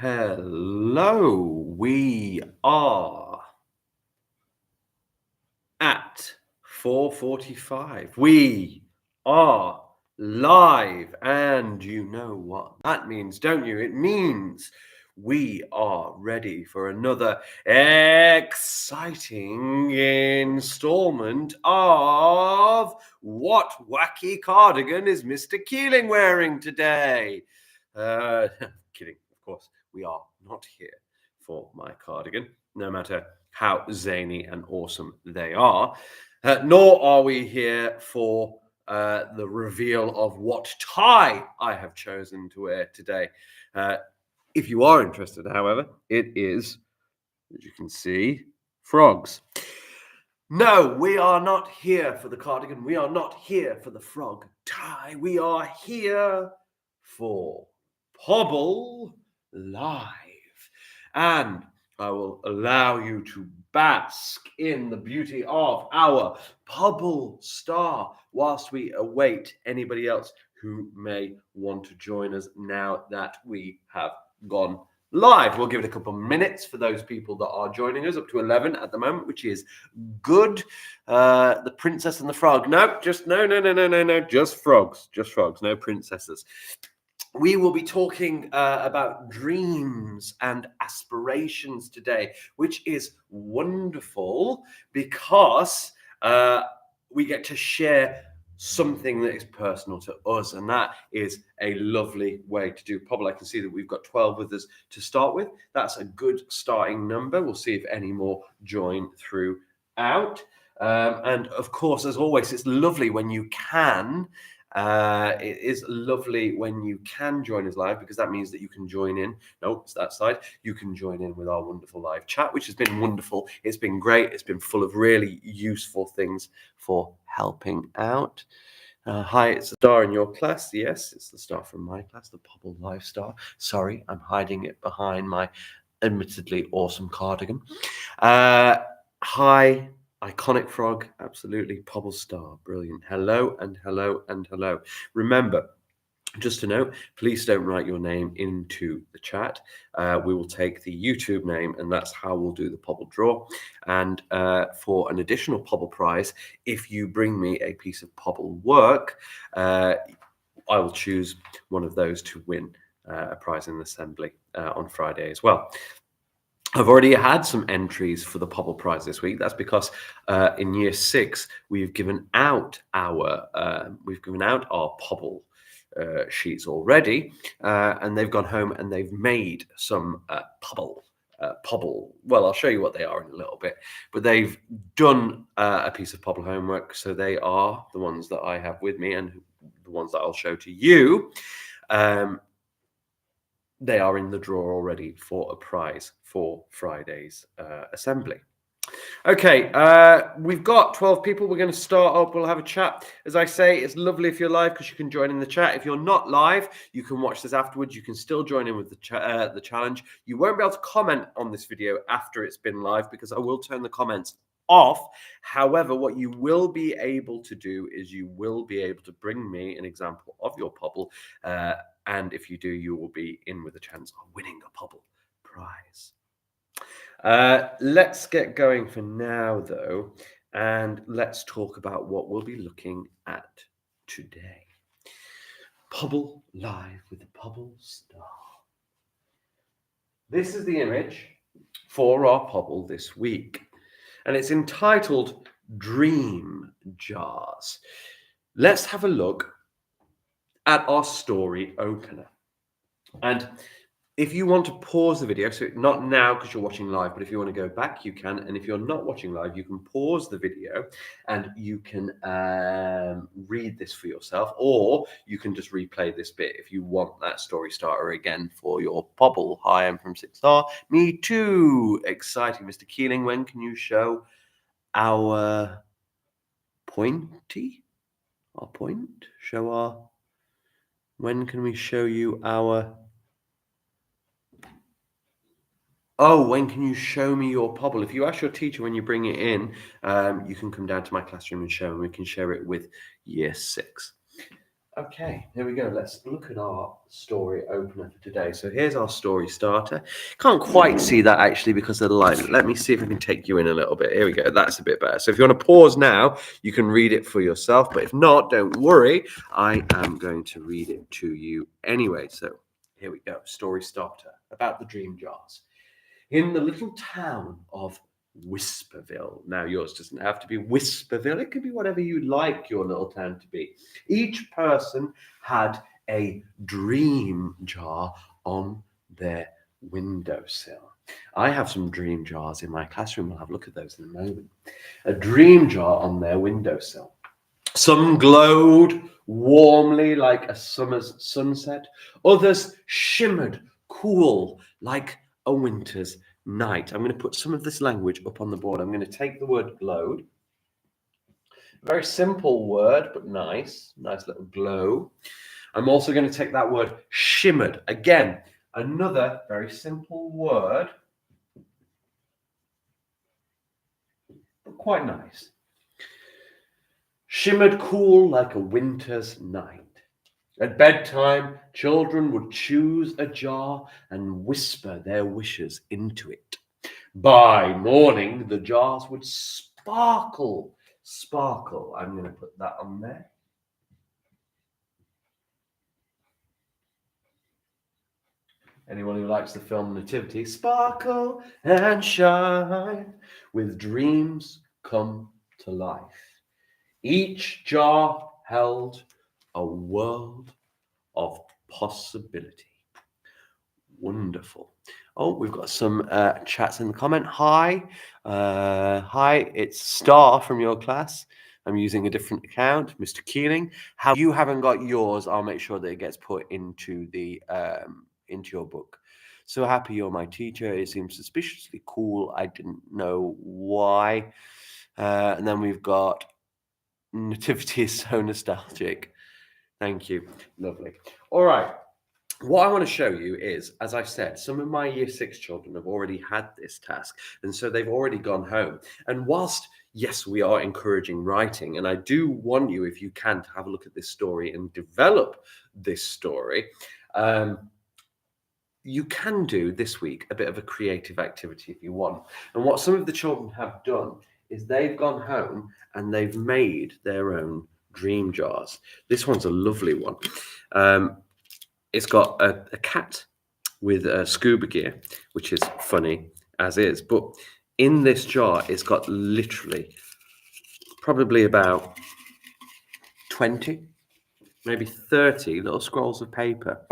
Hello, we are at 4:45. We are live, and you know what that means, don't you? It means we are ready for another exciting installment of What Wacky Cardigan is Mr. Keeling wearing today? Kidding, of course. We are not here for my cardigan, no matter how zany and awesome they are. Nor are we here for the reveal of what tie I have chosen to wear today. If you are interested, however, it is, as you can see, frogs. No, we are not here for the cardigan. We are not here for the frog tie. We are here for Pobble Live. And I will allow you to bask in the beauty of our Pobble star whilst we await anybody else who may want to join us now that we have gone live. We'll give it a couple of minutes for those people that are joining us, up to 11 at the moment, which is good. The princess and the frog. No, just no. Just frogs. No princesses. We will be talking about dreams and aspirations today, which is wonderful because we get to share something that is personal to us, and that is a lovely way to do Pobble. I can see that we've got 12 with us to start with. That's a good starting number. We'll see if any more join throughout. And of course, as always, it's lovely when you can. It is lovely when you can join us live, because that means that you can join in. No, it's that side. You can join in with our wonderful live chat, which has been wonderful. It's been great. It's been full of really useful things for helping out. Hi, it's a star in your class. Yes, it's the star from my class, the Pobble Live star. Sorry, I'm hiding it behind my admittedly awesome cardigan. Hi, iconic frog, absolutely. Pobble star, brilliant. Hello and hello and hello. Remember, just to note, please don't write your name into the chat. We will take the YouTube name, and that's how we'll do the Pobble draw. And for an additional Pobble prize, if you bring me a piece of Pobble work, I will choose one of those to win a prize in the assembly on Friday as well. I've already had some entries for the Pobble prize this week. That's because in year 6 we've given out our Pobble sheets already, and they've gone home and they've made some Pobble. Well, I'll show you what they are in a little bit, but they've done a piece of Pobble homework, so they are the ones that I have with me and the ones that I'll show to you. They are in the draw already for a prize for Friday's assembly. Okay, we've got 12 people. We're going to start up. We'll have a chat. As I say, it's lovely if you're live because you can join in the chat. If you're not live, you can watch this afterwards. You can still join in with the challenge. You won't be able to comment on this video after it's been live because I will turn the comments off. However, what you will be able to do is you will be able to bring me an example of your Pobble. And if you do, you will be in with a chance of winning a Pobble prize. Let's get going for now, though, and let's talk about what we'll be looking at today. Pobble Live with the Pobble star. This is the image for our Pobble this week, and it's entitled Dream Jars. Let's have a look at our story opener. And if you want to pause the video, so not now because you're watching live, but if you want to go back, you can. And if you're not watching live, you can pause the video and you can read this for yourself, or you can just replay this bit if you want that story starter again for your Pobble. Hi, I'm from 6R. Me too. Exciting. Mr. Keeling, when can you show our pointy? Our point? Show our... When can we show you our... Oh, when can you show me your Pobble? If you ask your teacher when you bring it in, you can come down to my classroom and show, and we can share it with year 6. Okay, here we go. Let's look at our story opener for today. So here's our story starter. Can't quite see that actually because of the light. Let me see if I can take you in a little bit. Here we go. That's a bit better. So if you want to pause now, you can read it for yourself. But if not, don't worry. I am going to read it to you anyway. So here we go. Story starter about the dream jars. In the little town of Whisperville. Now, yours doesn't have to be Whisperville, it could be whatever you'd like your little town to be. Each person had a dream jar on their windowsill. I have some dream jars in my classroom. We'll have a look at those in a moment. A dream jar on their windowsill. Some glowed warmly like a summer's sunset. Others shimmered cool like a winter's night. I'm going to put some of this language up on the board. I'm going to take the word glowed. Very simple word, but nice. Nice little glow. I'm also going to take that word shimmered. Again, another very simple word, but quite nice. Shimmered cool like a winter's night. At bedtime, children would choose a jar and whisper their wishes into it. By morning, the jars would sparkle. Sparkle. I'm going to put that on there. Anyone who likes the film Nativity, sparkle and shine, with dreams come to life. Each jar held a world of possibility. Wonderful. Oh, we've got some chats in the comment. Hi, it's Star from your class. I'm using a different account, Mr. Keeling. How you haven't got yours, I'll make sure that it gets put into the into your book. So happy you're my teacher. It seems suspiciously cool. I didn't know why. And then we've got Nativity is so nostalgic. Thank you. Lovely. All right. What I want to show you is, as I said, some of my year 6 children have already had this task, and so they've already gone home. And whilst, yes, we are encouraging writing, and I do want you, if you can, to have a look at this story and develop this story, you can do this week a bit of a creative activity if you want. And what some of the children have done is they've gone home and they've made their own dream jars. This one's a lovely one. It's got a cat with scuba gear, which is funny as is. But in this jar, it's got literally probably about 20, maybe 30 little scrolls of paper.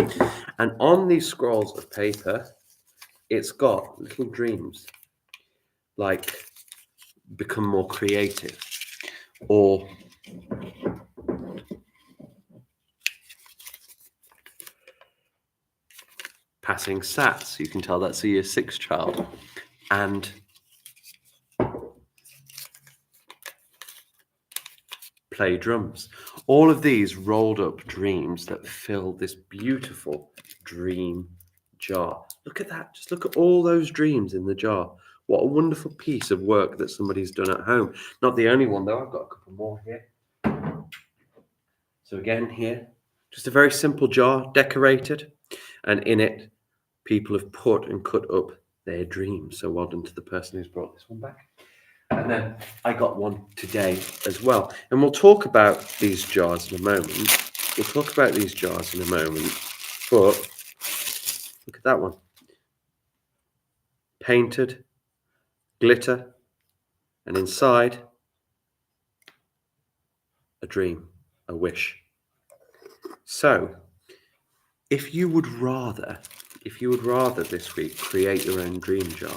And on these scrolls of paper, it's got little dreams like become more creative or passing SATs. You can tell that's a year 6 child. And play drums. All of these rolled up dreams that fill this beautiful dream jar. Look at that. Just look at all those dreams in the jar. What a wonderful piece of work that somebody's done at home. Not the only one though. I've got a couple more here. So again here, just a very simple jar, decorated. And in it, people have put and cut up their dreams. So well done to the person who's brought this one back. And then I got one today as well. And we'll talk about these jars in a moment. But look at that one. Painted, glitter, and inside, a dream, a wish. So, if you would rather this week create your own dream jar,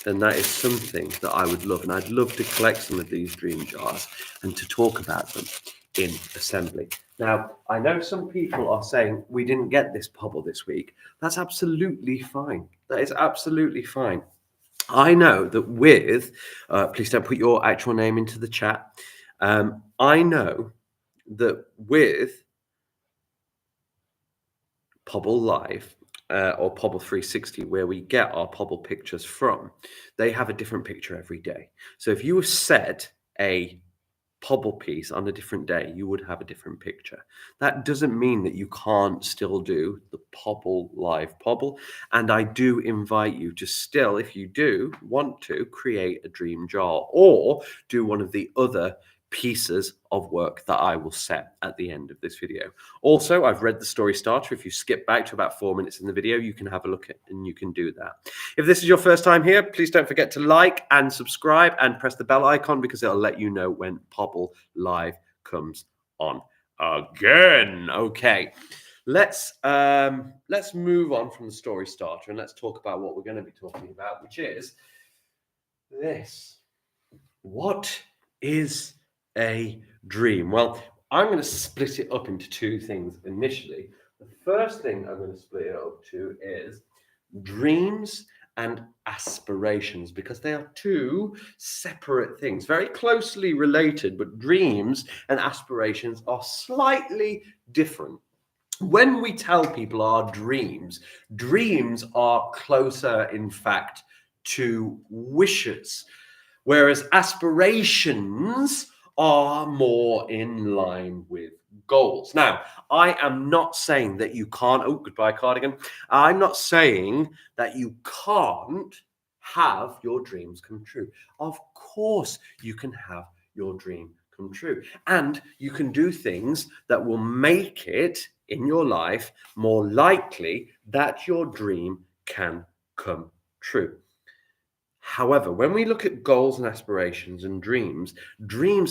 then that is something that I would love. And I'd love to collect some of these dream jars and to talk about them in assembly. Now, I know some people are saying we didn't get this Pobble this week. That's absolutely fine. That is absolutely fine. I know that with, please don't put your actual name into the chat. I know that with Pobble Live, or Pobble 360, where we get our Pobble pictures from, they have a different picture every day. So if you set a Pobble piece on a different day, you would have a different picture. That doesn't mean that you can't still do the Pobble live Pobble. And I do invite you to still, if you do want to, create a dream jar or do one of the other pieces of work that I will set at the end of this video. Also, I've read the story starter. If you skip back to about 4 minutes in the video, you can have a look at and you can do that. If this is your first time here, please don't forget to like and subscribe and press the bell icon because it'll let you know when Pobble Live comes on again. Okay. Let's move on from the story starter and let's talk about what we're going to be talking about, which is this. What is a dream? Well, I'm going to split it up into two things initially. The first thing I'm going to split it up to is dreams and aspirations, because they are two separate things, very closely related, but dreams and aspirations are slightly different. When we tell people our dreams are closer, in fact, to wishes, whereas aspirations are more in line with goals. Now, I am not saying that you can't, oh, goodbye cardigan. I'm not saying that you can't have your dreams come true. Of course, you can have your dream come true. And you can do things that will make it in your life more likely that your dream can come true. However, when we look at goals and aspirations and dreams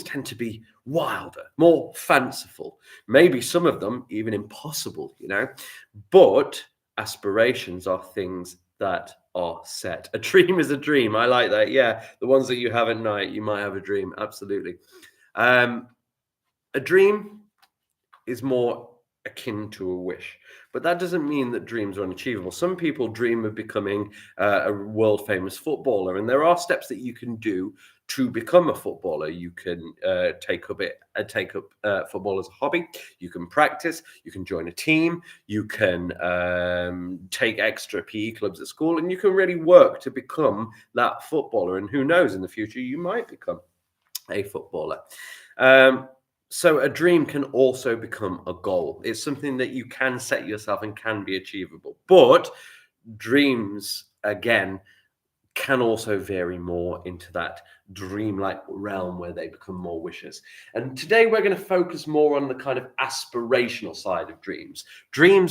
tend to be wilder, more fanciful, maybe some of them even impossible, but aspirations are things that are set. A dream is a dream. I like that. Yeah, the ones that you have at night, you might have a dream. Absolutely. A dream is more akin to a wish, but that doesn't mean that dreams are unachievable. Some people dream of becoming a world famous footballer, and there are steps that you can do to become a footballer. You can take up football as a hobby. You can practice. You can join a team. You can take extra PE clubs at school, and you can really work to become that footballer. And who knows, in the future you might become a footballer. So a dream can also become a goal. It's something that you can set yourself and can be achievable. But dreams, again, can also vary more into that dreamlike realm where they become more wishes. And today we're going to focus more on the kind of aspirational side of dreams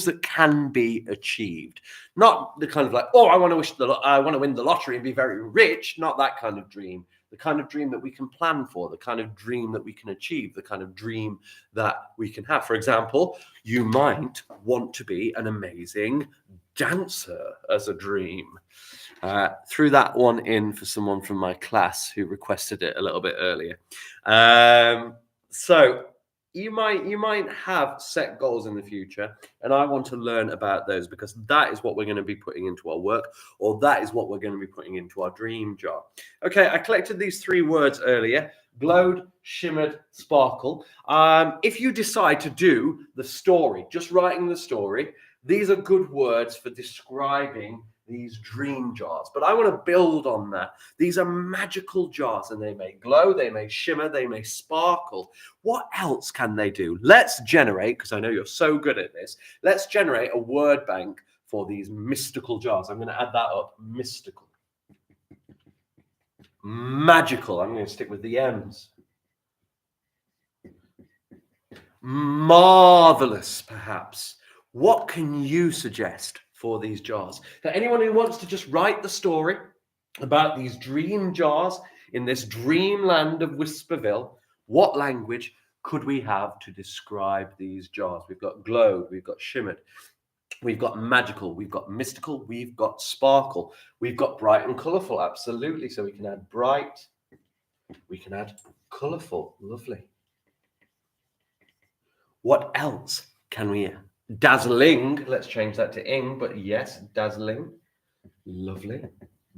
that can be achieved. Not the kind of like, oh, I want to win the lottery and be very rich. Not that kind of dream. The kind of dream that we can plan for, the kind of dream that we can achieve, the kind of dream that we can have. For example, you might want to be an amazing dancer as a dream. Threw that one in for someone from my class who requested it a little bit earlier. So you might have set goals in the future, and I want to learn about those because that is what we're going to be putting into our work, or that is what we're going to be putting into our dream jar. Okay, I collected these three words earlier: glowed, shimmered, sparkle. If you decide to do the story, just writing the story, these are good words for describing these dream jars, but I want to build on that. These are magical jars, and they may glow, they may shimmer, they may sparkle. What else can they do? Let's generate, because I know you're so good at this, let's generate a word bank for these mystical jars. I'm going to add that up. Mystical. Magical. I'm going to stick with the M's. Marvelous, perhaps. What can you suggest for these jars? For anyone who wants to just write the story about these dream jars in this dreamland of Whisperville, what language could we have to describe these jars? We've got glowed, we've got shimmered, we've got magical, we've got mystical, we've got sparkle, we've got bright and colourful, absolutely. So we can add bright, we can add colourful, lovely. What else can we add? Dazzling, let's change that to ing, but yes, dazzling, lovely,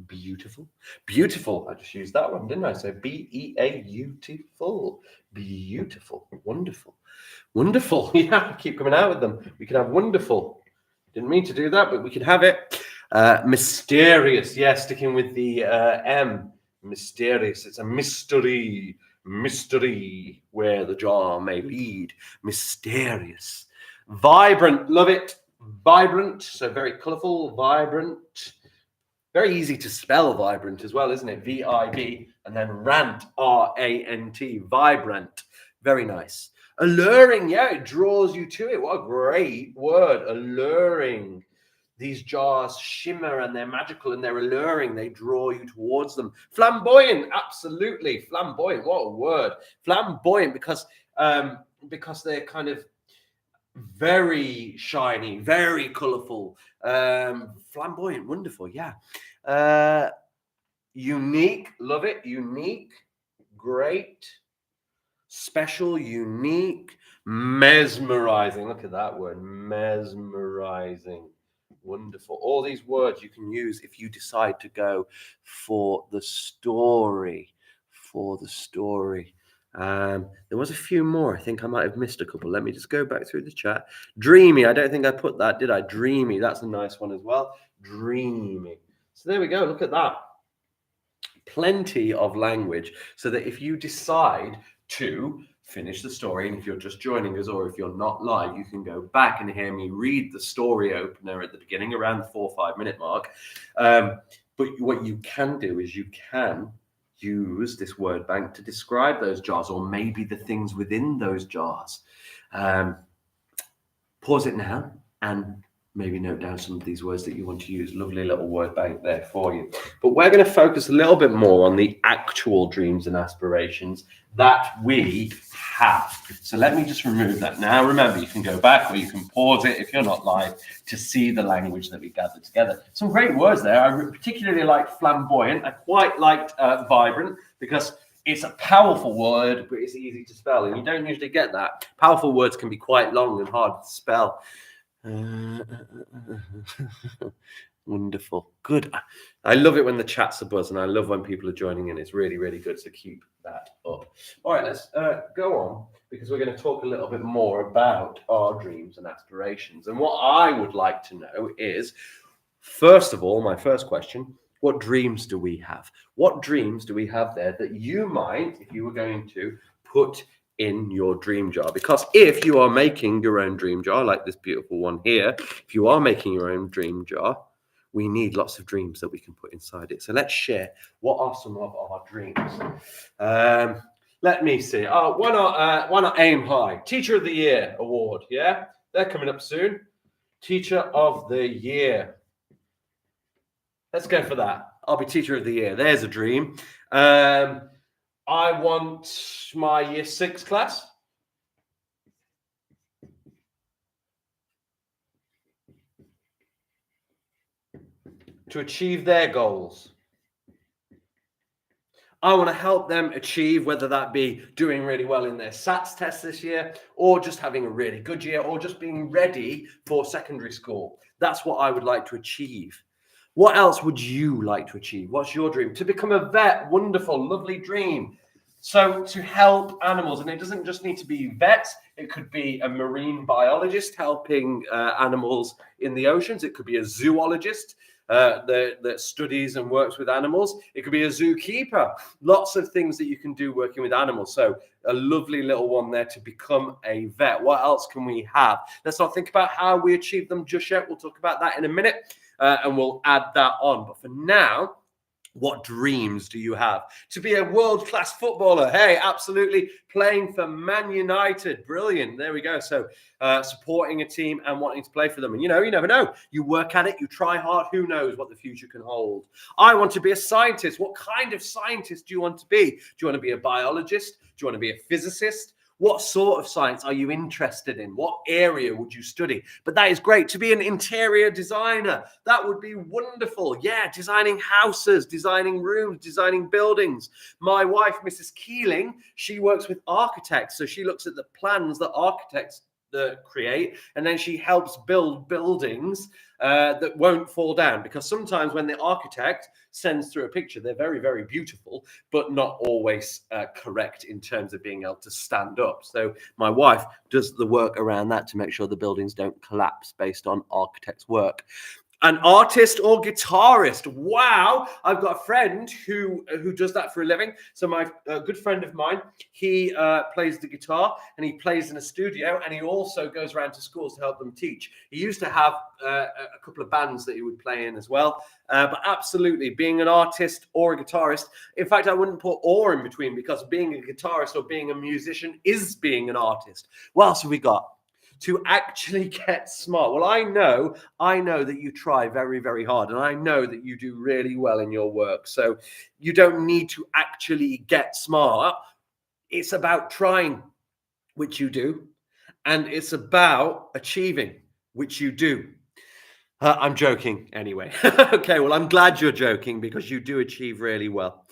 beautiful, beautiful. I just used that one, didn't I? So beautiful, beautiful, wonderful, wonderful. Yeah, keep coming out with them. We can have wonderful. Didn't mean to do that, but we can have it. Mysterious, yeah, sticking with the M. Mysterious, it's a mystery. Mystery, where the jar may lead. Mysterious. Vibrant, love it. Vibrant, so very colourful, vibrant. Very easy to spell vibrant as well, isn't it? V-I-B, and then rant, R-A-N-T, vibrant. Very nice. Alluring, yeah, it draws you to it. What a great word, alluring. These jars shimmer and they're magical and they're alluring. They draw you towards them. Flamboyant, absolutely. Flamboyant, what a word. Flamboyant because they're kind of very shiny, very colourful. Flamboyant, wonderful, yeah. Unique, love it. Unique, great. Special, unique, mesmerizing. Look at that word, mesmerizing. Wonderful. All these words you can use if you decide to go for the story. For the story. There was a few more. I think I might have missed a couple. Let me just go back through the chat. Dreamy. I don't think I put that, did I? Dreamy. That's a nice one as well. Dreamy. So there we go. Look at that. Plenty of language so that if you decide to finish the story, and if you're just joining us or if you're not live, you can go back and hear me read the story opener at the beginning around the 4 or 5 minute mark. But what you can do is you can use this word bank to describe those jars or maybe the things within those jars. Pause it now and maybe note down some of these words that you want to use. Lovely little word bank there for you. But we're going to focus a little bit more on the actual dreams and aspirations that we have. So let me just remove that. Now, remember, you can go back or you can pause it if you're not live to see the language that we gathered together. Some great words there. I particularly liked flamboyant. I quite liked vibrant because it's a powerful word, but it's easy to spell. And you don't usually get that. Powerful words can be quite long and hard to spell. Wonderful. Good. I love it when the chats are buzzing. I love when people are joining in. It's really, really good. So keep that up. All right, let's go on because we're going to talk a little bit more about our dreams and aspirations. And what I would like to know is, first of all, my first question, what dreams do we have? What dreams do we have there that you might, if you were going to put in your dream jar? Because if you are making your own dream jar, like this beautiful one here, if you are making your own dream jar, we need lots of dreams that we can put inside it. So let's share what are some of our dreams. Let me see. Why not aim high? Teacher of the Year award. Yeah, they're coming up soon. Teacher of the Year. Let's go for that. I'll be Teacher of the Year. There's a dream. I want my Year 6 class to achieve their goals. I want to help them achieve, whether that be doing really well in their SATs test this year, or just having a really good year, or just being ready for secondary school. That's what I would like to achieve. What else would you like to achieve? What's your dream? To become a vet. Wonderful, lovely dream. So to help animals, and it doesn't just need to be vets. It could be a marine biologist helping animals in the oceans. It could be a zoologist that studies and works with animals. It could be a zookeeper. Lots of things that you can do working with animals. So a lovely little one there to become a vet. What else can we have? Let's not think about how we achieve them just yet. We'll talk about that in a minute and we'll add that on. But for now, what dreams do you have? To be a world-class footballer. Hey, absolutely. Playing for Man United. Brilliant. There we go. So supporting a team and wanting to play for them. And, you never know. You work at it. You try hard. Who knows what the future can hold? I want to be a scientist. What kind of scientist do you want to be? Do you want to be a biologist? Do you want to be a physicist? What sort of science are you interested in? What area would you study? But that is great. To be an interior designer, that would be wonderful. Yeah, designing houses, designing rooms, designing buildings. My wife, Mrs. Keeling, she works with architects. So she looks at the plans that architects create, and then she helps build buildings that won't fall down, because sometimes when the architect sends through a picture, they're very, very beautiful, but not always correct in terms of being able to stand up. So my wife does the work around that to make sure the buildings don't collapse based on architect's work. An artist or guitarist? Wow, I've got a friend who does that for a living. So my good friend of mine, he plays the guitar and he plays in a studio, and he also goes around to schools to help them teach. He used to have a couple of bands that he would play in as well. But absolutely, being an artist or a guitarist. In fact, I wouldn't put or in between, because being a guitarist or being a musician is being an artist. What else have we got? To actually get smart. Well, I know that you try very, very hard, and I know that you do really well in your work. So you don't need to actually get smart. It's about trying, which you do, and it's about achieving, which you do. I'm joking anyway. Okay, well, I'm glad you're joking, because you do achieve really well.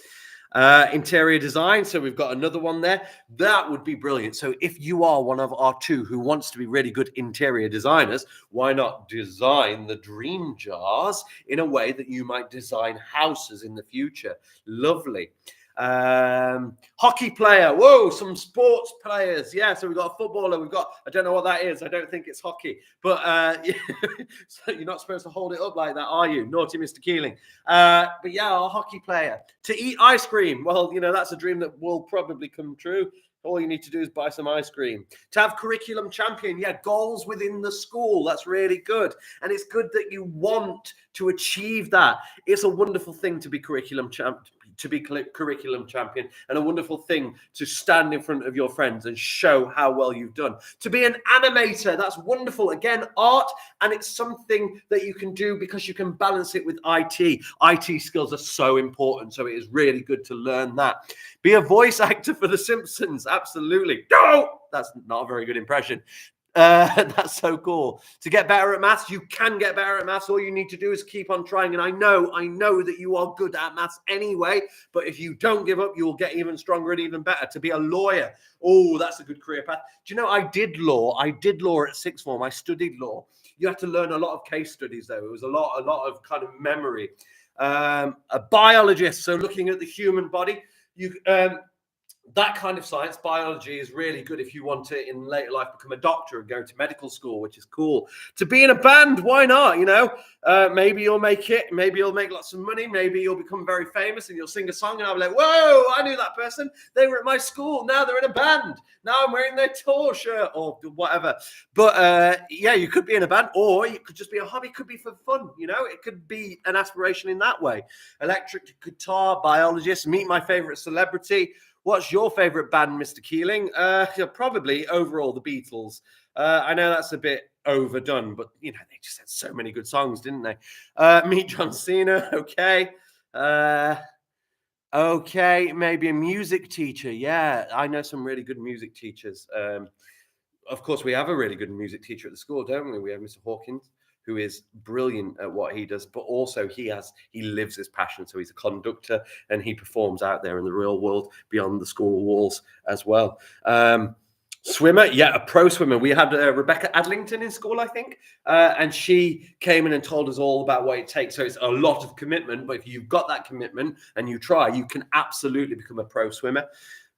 Interior design. So we've got another one there. That would be brilliant. So if you are one of our two who wants to be really good interior designers, why not design the dream jars in a way that you might design houses in the future? Lovely. Hockey player. Whoa, some sports players. Yeah, so we've got a footballer. We've got, I don't know what that is. I don't think it's hockey, but so you're not supposed to hold it up like that, are you? Naughty Mr. Keeling. But yeah, a hockey player. To eat ice cream. Well, that's a dream that will probably come true. All you need to do is buy some ice cream. To have curriculum champion, yeah, goals within the school. That's really good. And it's good that you want to achieve that. It's a wonderful thing to be curriculum champion, and a wonderful thing to stand in front of your friends and show how well you've done. To be an animator, that's wonderful. Again, art, and it's something that you can do because you can balance it with IT. IT skills are so important, so it is really good to learn that. Be a voice actor for The Simpsons, absolutely. No, that's not a very good impression. That's so cool. To get better at maths, you can get better at maths. All you need to do is keep on trying. And I know that you are good at maths anyway, but if you don't give up, you will get even stronger and even better. To be a lawyer, oh, that's a good career path. Do you know, I did law at sixth form. I studied law. You had to learn a lot of case studies, though. It was a lot of kind of memory. A biologist, so looking at the human body, that kind of science, biology, is really good if you want to, in later life, become a doctor and go to medical school, which is cool. To be in a band, why not? Maybe you'll make it. Maybe you'll make lots of money. Maybe you'll become very famous and you'll sing a song, and I'll be like, whoa, I knew that person. They were at my school. Now they're in a band. Now I'm wearing their tour shirt or whatever. But yeah, you could be in a band, or it could just be a hobby. It could be for fun. It could be an aspiration in that way. Electric guitar, biologist, meet my favorite celebrity. What's your favorite band, Mr. Keeling? Probably overall the Beatles. I know that's a bit overdone, but they just had so many good songs, didn't they? Meet John Cena. Okay. Okay, maybe a music teacher. Yeah, I know some really good music teachers. Of course, we have a really good music teacher at the school, don't we? We have Mr. Hawkins, who is brilliant at what he does, but also he lives his passion. So he's a conductor and he performs out there in the real world beyond the school walls as well. Swimmer, yeah, a pro swimmer. We had Rebecca Adlington in school, I think, and she came in and told us all about what it takes. So it's a lot of commitment, but if you've got that commitment and you try, you can absolutely become a pro swimmer.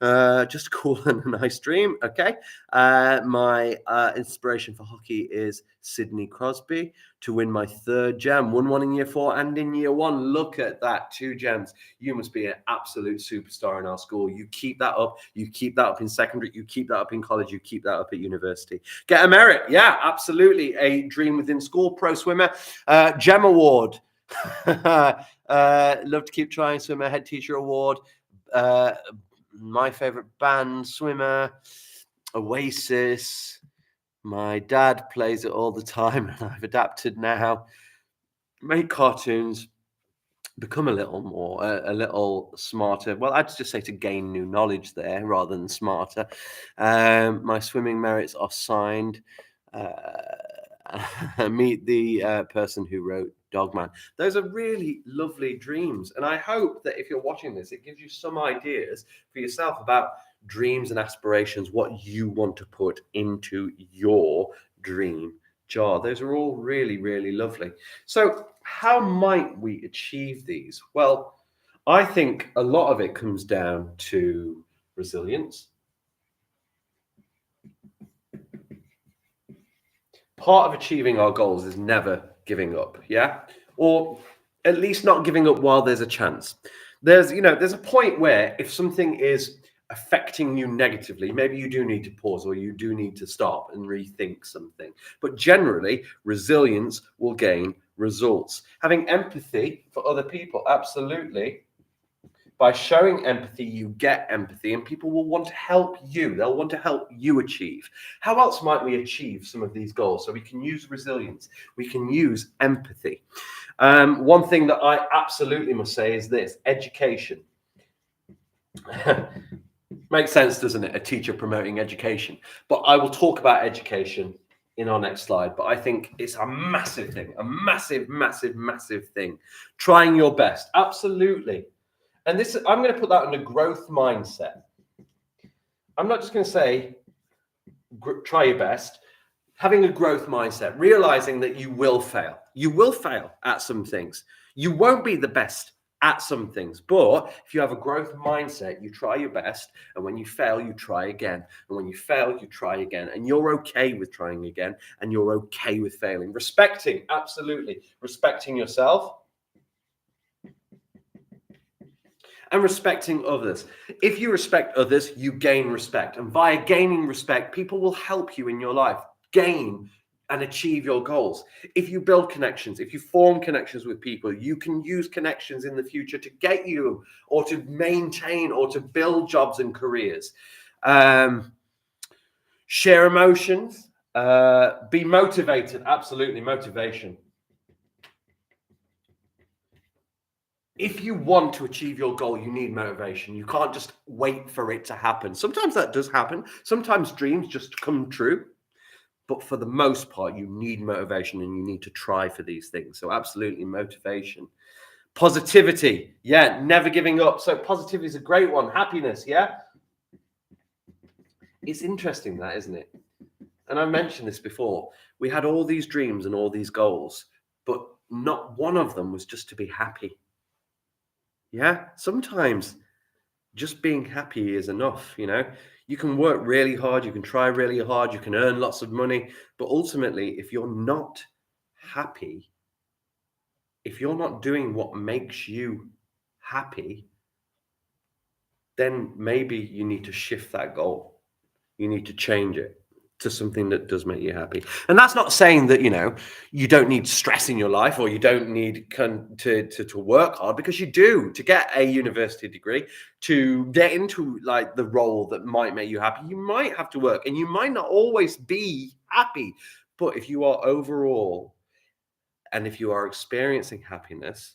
Just cool and a nice dream. Okay. My inspiration for hockey is Sidney Crosby to win my third gem. Won one in year 4 and in year 1. Look at that. 2 gems. You must be an absolute superstar in our school. You keep that up. You keep that up in secondary. You keep that up in college. You keep that up at university. Get a merit. Yeah, absolutely. A dream within school. Pro swimmer. Gem award. Love to keep trying. Swimmer. Head teacher award. My favorite band, swimmer, Oasis. My dad plays it all the time, and I've adapted now. Make cartoons, become a little smarter. Well, I'd just say to gain new knowledge there rather than smarter. My swimming merits are signed. Meet the person who wrote Dogman. Those are really lovely dreams. And I hope that if you're watching this, it gives you some ideas for yourself about dreams and aspirations, what you want to put into your dream jar. Those are all really, really lovely. So how might we achieve these? Well, I think a lot of it comes down to resilience. Part of achieving our goals is never giving up, yeah? Or at least not giving up while there's a chance. There's a point where if something is affecting you negatively, maybe you do need to pause or you do need to stop and rethink something. But generally, resilience will gain results. Having empathy for other people, absolutely. By showing empathy, you get empathy, and people will want to help you. They'll want to help you achieve. How else might we achieve some of these goals? So we can use resilience, we can use empathy. One thing that I absolutely must say is this: education. Makes sense, doesn't it? A teacher promoting education. But I will talk about education in our next slide. But I think it's a massive thing, a massive, massive, massive thing. Trying your best. Absolutely. And this, I'm going to put that under growth mindset. I'm not just going to say, try your best. Having a growth mindset, realizing that you will fail. You will fail at some things. You won't be the best at some things. But if you have a growth mindset, you try your best. And when you fail, you try again. And when you fail, you try again. And you're okay with trying again. And you're okay with failing. Respecting, absolutely. Respecting yourself. And respecting others. If you respect others, you gain respect. And via gaining respect, people will help you in your life gain and achieve your goals. If you build connections, if you form connections with people, you can use connections in the future to get you or to maintain or to build jobs and careers. Share emotions. Be motivated. Absolutely, motivation. If you want to achieve your goal, you need motivation. You can't just wait for it to happen. Sometimes that does happen. Sometimes dreams just come true. But for the most part, you need motivation and you need to try for these things. So absolutely motivation. Positivity. Yeah, never giving up. So positivity is a great one. Happiness, yeah? It's interesting that, isn't it? And I mentioned this before. We had all these dreams and all these goals, but not one of them was just to be happy. Yeah, sometimes just being happy is enough, you know. You can work really hard, you can try really hard, you can earn lots of money, but ultimately, if you're not happy, if you're not doing what makes you happy, then maybe you need to shift that goal. You need to change it to something that does make you happy. And that's not saying that, you know, you don't need stress in your life or you don't need to work hard, because you do. To get a university degree, to get into like the role that might make you happy, you might have to work and you might not always be happy. But if you are overall and if you are experiencing happiness,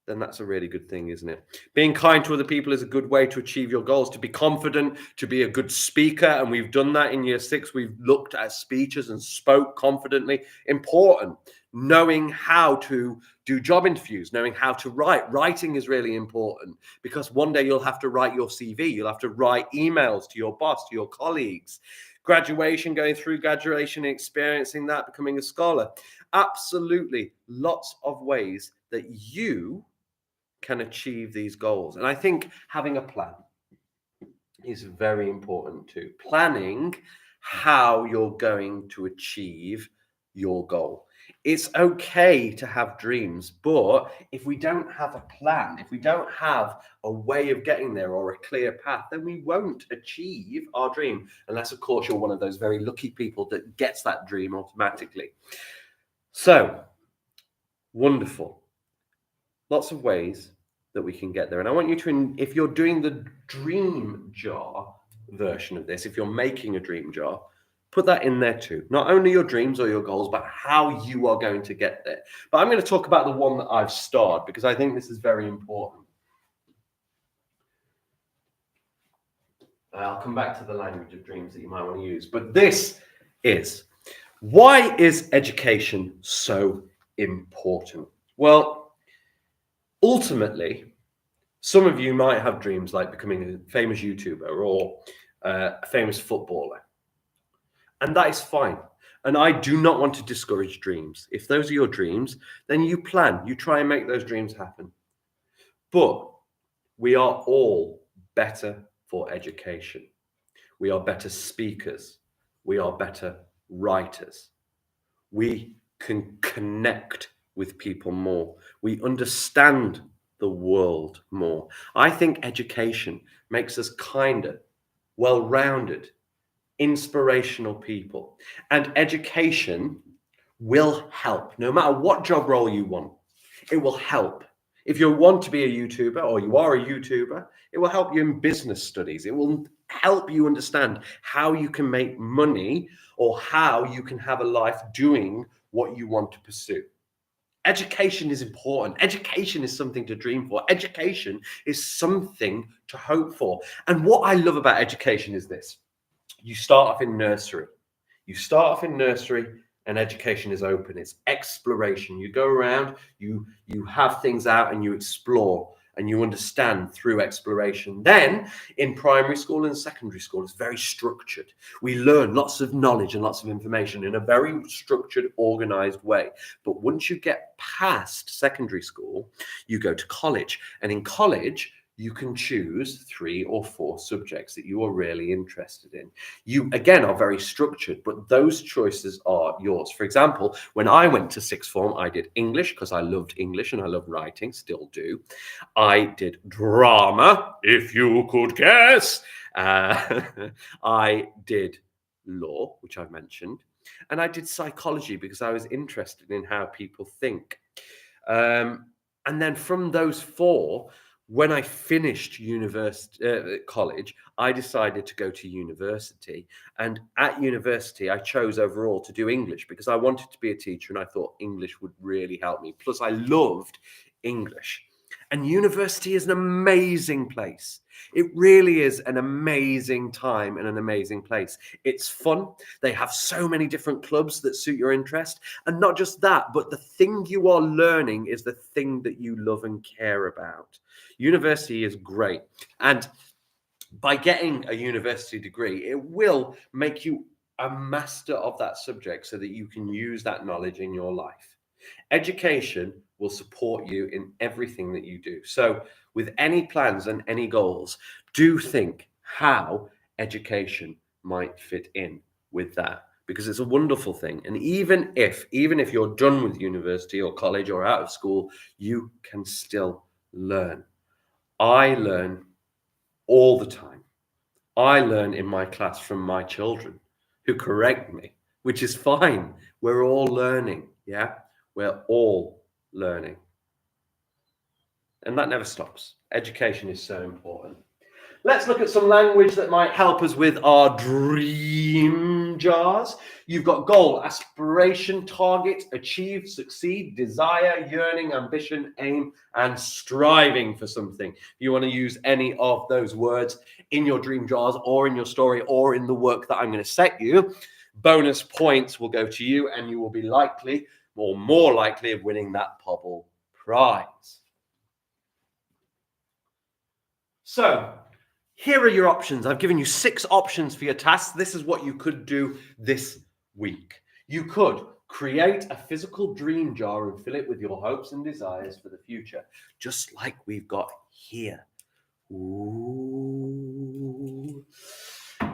then that's a really good thing, isn't it? Being kind to other people is a good way to achieve your goals, to be confident, to be a good speaker. And we've done that in year 6. We've looked at speeches and spoke confidently. Important. Knowing how to do job interviews, knowing how to write. Writing is really important because one day you'll have to write your CV. You'll have to write emails to your boss, to your colleagues. Graduation, going through graduation, experiencing that, becoming a scholar. Absolutely. Lots of ways that you can achieve these goals. And I think having a plan is very important too. Planning how you're going to achieve your goal. It's okay to have dreams, but if we don't have a plan, if we don't have a way of getting there or a clear path, then we won't achieve our dream, unless of course you're one of those very lucky people that gets that dream automatically. So wonderful. Lots of ways that we can get there. And I want you to, if you're doing the dream jar version of this, if you're making a dream jar, put that in there too. Not only your dreams or your goals, but how you are going to get there. But I'm going to talk about the one that I've starred because I think this is very important. I'll come back to the language of dreams that you might want to use. But this is, why is education so important? Well, ultimately, some of you might have dreams like becoming a famous YouTuber or a famous footballer. And that is fine. And I do not want to discourage dreams. If those are your dreams, then you plan, you try and make those dreams happen. But we are all better for education. We are better speakers. We are better writers. We can connect with people more. We understand the world more. I think education makes us kinder, well-rounded, inspirational people. And education will help no matter what job role you want. It will help. If you want to be a YouTuber or you are a YouTuber, it will help you in business studies. It will help you understand how you can make money or how you can have a life doing what you want to pursue. Education is important. Education is something to dream for. Education is something to hope for. And what I love about education is this. You start off in nursery. You start off in nursery and education is open. It's exploration. You go around, you have things out and you explore and you understand through exploration. Then in primary school and secondary school, it's very structured. We learn lots of knowledge and lots of information in a very structured, organized way. But once you get past secondary school, you go to college. And in college, you can choose 3 or 4 subjects that you are really interested in. You, again, are very structured, but those choices are yours. For example, when I went to sixth form, I did English because I loved English and I love writing, still do. I did drama, if you could guess. I did law, which I've mentioned. And I did psychology because I was interested in how people think. And then from those 4, when I finished college, I decided to go to university. And at university, I chose overall to do English because I wanted to be a teacher and I thought English would really help me. Plus, I loved English. And university is an amazing place. It really is an amazing time and an amazing place. It's fun. They have so many different clubs that suit your interest. And not just that, but the thing you are learning is the thing that you love and care about. University is great. And by getting a university degree, it will make you a master of that subject so that you can use that knowledge in your life. Education will support you in everything that you do. So, with any plans and any goals, do think how education might fit in with that because it's a wonderful thing. And even if you're done with university or college or out of school, you can still learn. I learn all the time. I learn in my class from my children who correct me, which is fine. We're all learning. Yeah, we're all learning. And that never stops. Education is so important. Let's look at some language that might help us with our dream jars. You've got goal, aspiration, target, achieve, succeed, desire, yearning, ambition, aim, and striving for something. If you want to use any of those words in your dream jars or in your story or in the work that I'm going to set you, bonus points will go to you and you will be likely or more likely of winning that Pobble prize. So, here are your options. I've given you 6 options for your tasks. This is what you could do this week. You could create a physical dream jar and fill it with your hopes and desires for the future, just like we've got here. Ooh.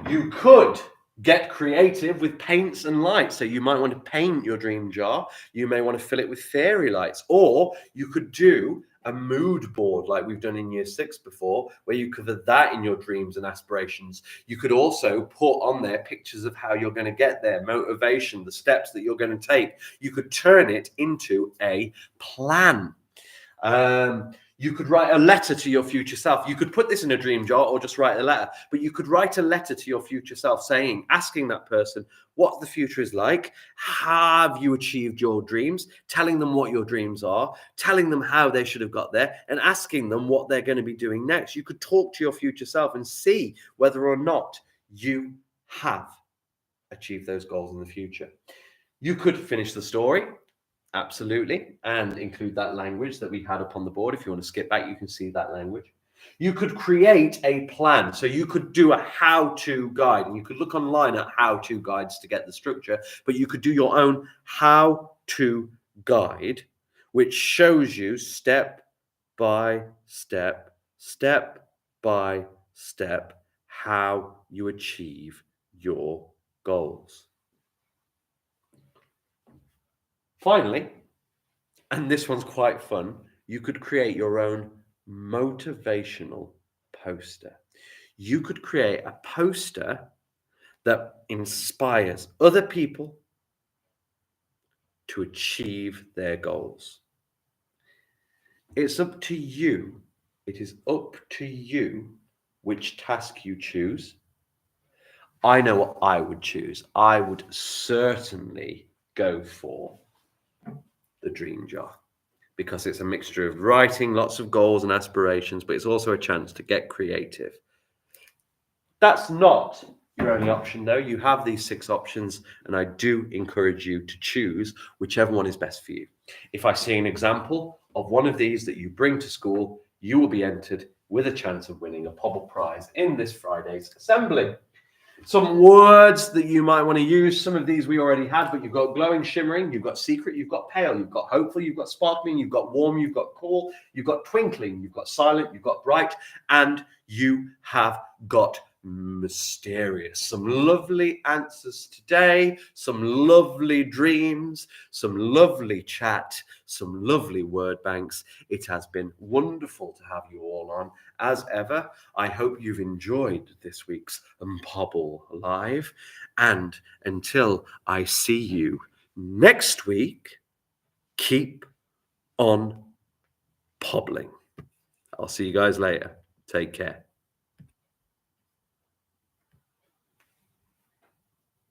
You could get creative with paints and lights. So you might want to paint your dream jar. You may want to fill it with fairy lights, or you could do a mood board like we've done in year 6 before, where you cover that in your dreams and aspirations. You could also put on there pictures of how you're going to get there, motivation, the steps that you're going to take. You could turn it into a plan. You could write a letter to your future self. You could put this in a dream jar or just write a letter, but you could write a letter to your future self asking that person what the future is like. Have you achieved your dreams? Telling them what your dreams are, telling them how they should have got there, and asking them what they're going to be doing next. You could talk to your future self and see whether or not you have achieved those goals in the future. You could finish the story. Absolutely. And include that language that we had up on the board. If you want to skip back, you can see that language. You could create a plan. So you could do a how-to guide, and you could look online at how-to guides to get the structure, but you could do your own how-to guide, which shows you step by step, step by step, how you achieve your goals. Finally, and this one's quite fun, you could create your own motivational poster. You could create a poster that inspires other people to achieve their goals. It's up to you. It is up to you which task you choose. I know what I would choose. I would certainly go for the dream jar because it's a mixture of writing lots of goals and aspirations, but it's also a chance to get creative. That's not your only option, though. You have these 6 options, and I do encourage you to choose whichever one is best for you. If I see an example of one of these that you bring to school, you will be entered with a chance of winning a Pobble prize in this Friday's assembly. Some words that you might want to use. Some of these we already had, but you've got glowing, shimmering, you've got secret, you've got pale, you've got hopeful, you've got sparkling, you've got warm, you've got cool, you've got twinkling, you've got silent, you've got bright, and you have got mysterious. Some lovely answers today, some lovely dreams, some lovely chat, some lovely word banks. It has been wonderful to have you all on. As ever, I hope you've enjoyed this week's Pobble Live. And until I see you next week, keep on pobbling. I'll see you guys later. Take care.